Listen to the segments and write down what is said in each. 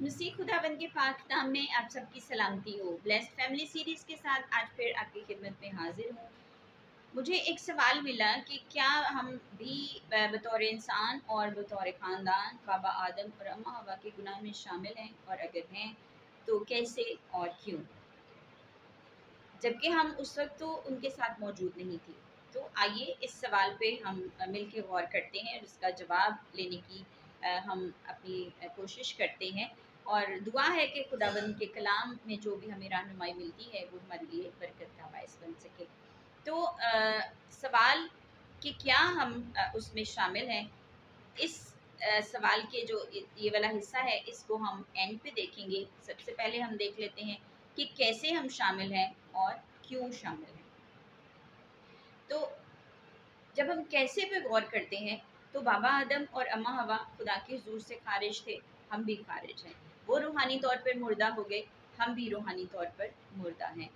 مسیح خداوند کے پاک نام میں آپ سب کی سلامتی ہو۔ بلیسڈ فیملی سیریز کے ساتھ آج پھر آپ کی خدمت میں حاضر ہوں۔ مجھے ایک سوال ملا کہ کیا ہم بھی بطور انسان اور بطور خاندان بابا آدم اور اماں حوا کے گناہ میں شامل ہیں، اور اگر ہیں تو کیسے اور کیوں، جبکہ ہم اس وقت تو ان کے ساتھ موجود نہیں تھے۔ تو آئیے اس سوال پہ ہم مل کے غور کرتے ہیں اور اس کا جواب لینے کی ہم اپنی کوشش کرتے ہیں، اور دعا ہے کہ خداوند کے کلام میں جو بھی ہمیں رہنمائی ملتی ہے وہ ہمارے لیے برکت کا باعث بن سکے۔ تو سوال کہ کیا ہم اس میں شامل ہیں، اس سوال کے جو یہ والا حصہ ہے اس کو ہم اینڈ پہ دیکھیں گے۔ سب سے پہلے ہم دیکھ لیتے ہیں کہ کیسے ہم شامل ہیں اور کیوں شامل ہیں۔ تو جب ہم کیسے پہ غور کرتے ہیں تو بابا آدم اور اماں حوا خدا کے حضور سے خارج تھے، ہم بھی خارج ہیں۔ وہ روحانی طور پر مردہ ہو گئے، ہم بھی روحانی طور پر مردہ ہیں۔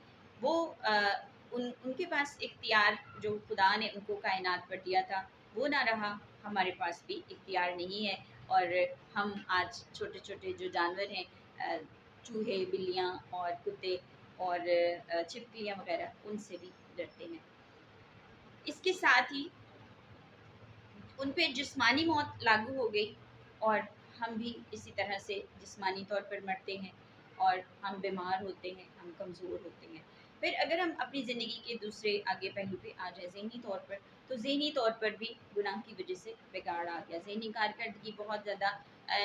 وہ ان کے پاس اختیار جو خدا نے ان کو کائنات پر دیا تھا وہ نہ رہا، ہمارے پاس بھی اختیار نہیں ہے، اور ہم آج چھوٹے چھوٹے جو جانور ہیں، چوہے، بلیاں اور کتے اور چھپکلیاں وغیرہ، ان سے بھی ڈرتے ہیں۔ اس کے ساتھ ہی ان پہ جسمانی موت لاگو ہو گئی، اور ہم بھی اسی طرح سے جسمانی طور پر مرتے ہیں، اور ہم بیمار ہوتے ہیں، ہم کمزور ہوتے ہیں۔ پھر اگر ہم اپنی زندگی کے دوسرے آگے پہلو پہ آ جائیں ذہنی طور پر، تو ذہنی طور پر بھی گناہ کی وجہ سے بگاڑ آ گیا، ذہنی کارکردگی بہت زیادہ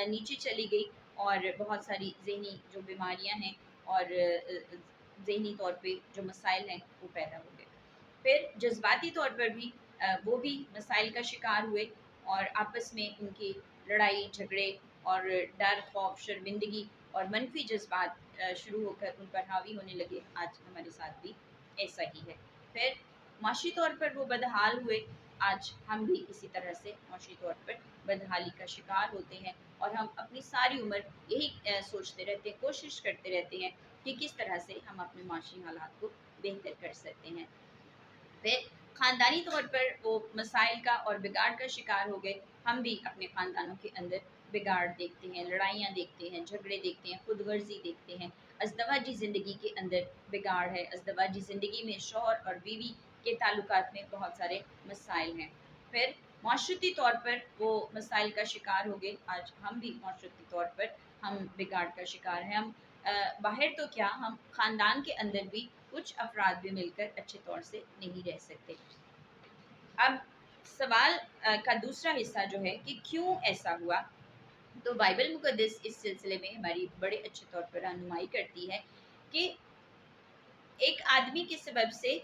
نیچے چلی گئی، اور بہت ساری ذہنی جو بیماریاں ہیں اور ذہنی طور پہ جو مسائل ہیں وہ پیدا ہو گئے۔ پھر جذباتی طور پر بھی وہ بھی مسائل کا شکار ہوئے، اور آپس میں ان کی لڑائی جھگڑے اور ڈر، خوف، شرمندگی اور منفی جذبات شروع ہو کر ان پر حاوی ہونے لگے۔ آج ہمارے ساتھ بھی ایسا ہی ہے۔ پھر معاشی طور پر وہ بدحال ہوئے، آج ہم بھی اسی طرح سے معاشی طور پر بدحالی کا شکار ہوتے ہیں، اور ہم اپنی ساری عمر یہی سوچتے رہتے ہیں، کوشش کرتے رہتے ہیں کہ کس طرح سے ہم اپنے معاشی حالات کو بہتر کر سکتے ہیں۔ پھر خاندانی طور پر وہ مسائل کا اور بگاڑ کا شکار ہو گئے، ہم بھی اپنے خاندانوں کے اندر بگاڑ دیکھتے ہیں، لڑائیاں دیکھتے ہیں، جھگڑے دیکھتے ہیں، خود غرضی دیکھتے ہیں، ازدواجی زندگی کے اندر بگاڑ ہے، ازدواجی زندگی میں شوہر اور بیوی کے تعلقات میں بہت سارے مسائل ہیں۔ پھر معاشرتی طور پر وہ مسائل کا شکار ہو گئے، آج ہم بھی معاشرتی طور پر ہم بگاڑ کا شکار ہیں۔ ہم باہر تو کیا، ہم خاندان کے اندر بھی کچھ افراد بھی مل کر اچھے طور سے نہیں رہ سکتے۔ اب سوال کا دوسرا حصہ جو ہے کہ کیوں ایسا ہوا، تو بائبل مقدس اس سلسلے میں ہماری بڑے اچھے طور پر رہنمائی کرتی ہے کہ ایک آدمی کے سبب سے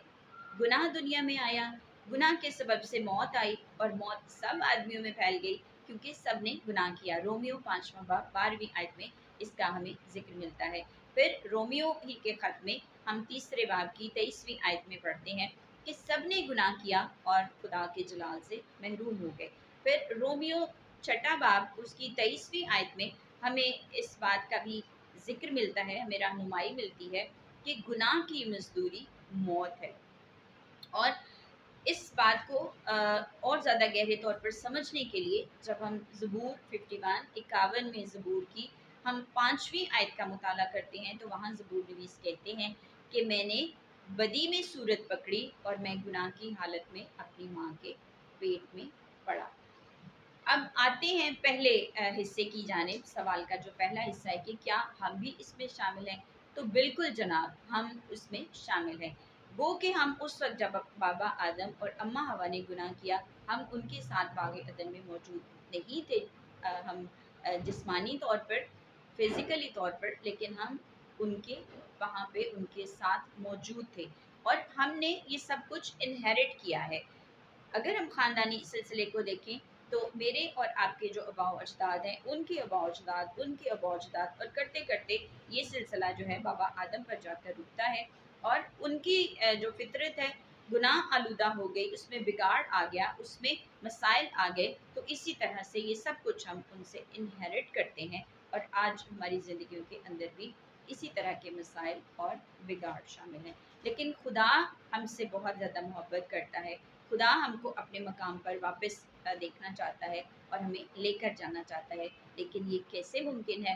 گناہ دنیا میں آیا، گناہ کے سبب سے موت آئی، اور موت سب آدمیوں میں پھیل گئی کیونکہ سب نے گناہ کیا۔ رومیو 5واں باب 12ویں آیت میں اس کا ہمیں ذکر ملتا ہے۔ پھر رومیو ہی کے خط میں ہم تیسرے باب کی 23ویں آیت میں پڑھتے ہیں کہ سب نے گناہ کیا اور خدا کے جلال سے محروم ہو گئے۔ پھر رومیو چھٹا باب اس کی 23ویں آیت میں ہمیں اس بات کا بھی ذکر ملتا ہے، ہمیں رہنمائی ملتی ہے کہ گناہ کی مزدوری موت ہے۔ اور اس بات کو اور زیادہ گہرے طور پر سمجھنے کے لیے جب ہم زبور 51 زبور کی ہم 5ویں آیت کا مطالعہ کرتے ہیں، تو وہاں زبور نویس کہتے ہیں کہ میں نے بدی میں صورت پکڑی اور میں گناہ کی حالت میں اپنی ماں کے پیٹ میں پڑا۔ اب آتے ہیں پہلے حصے کی جانب، سوال کا جو پہلا حصہ ہے کہ کیا ہم بھی اس میں شامل ہیں، تو بالکل جناب، ہم اس میں شامل ہیں۔ وہ کہ ہم اس وقت جب بابا آدم اور اماں حوا نے گناہ کیا، ہم ان کے ساتھ باغ عدن میں موجود نہیں تھے، ہم جسمانی طور پر، فزیکلی طور پر، لیکن ہم ان کے وہاں پہ ان کے ساتھ موجود تھے، اور ہم نے یہ سب کچھ انہیرٹ کیا ہے۔ اگر ہم خاندانی سلسلے کو دیکھیں تو میرے اور آپ کے جو آباء و اجداد ہیں، ان کے آباء و اجداد، ان کے آباء و اجداد، اور کرتے کرتے یہ سلسلہ جو ہے بابا آدم پر جا کر رکتا ہے، اور ان کی جو فطرت ہے گناہ آلودہ ہو گئی، اس میں بگاڑ آ گیا، اس میں مسائل آ گئے، تو اسی طرح سے یہ سب کچھ ہم ان سے انہیرٹ کرتے ہیں، اور آج ہماری زندگیوں کے اندر بھی اسی طرح کے مسائل اور بگاڑ شامل ہیں۔ لیکن خدا ہم سے بہت زیادہ محبت کرتا ہے، خدا ہم کو اپنے مقام پر واپس دیکھنا چاہتا ہے اور ہمیں لے کر جانا چاہتا ہے، لیکن یہ کیسے ممکن ہے؟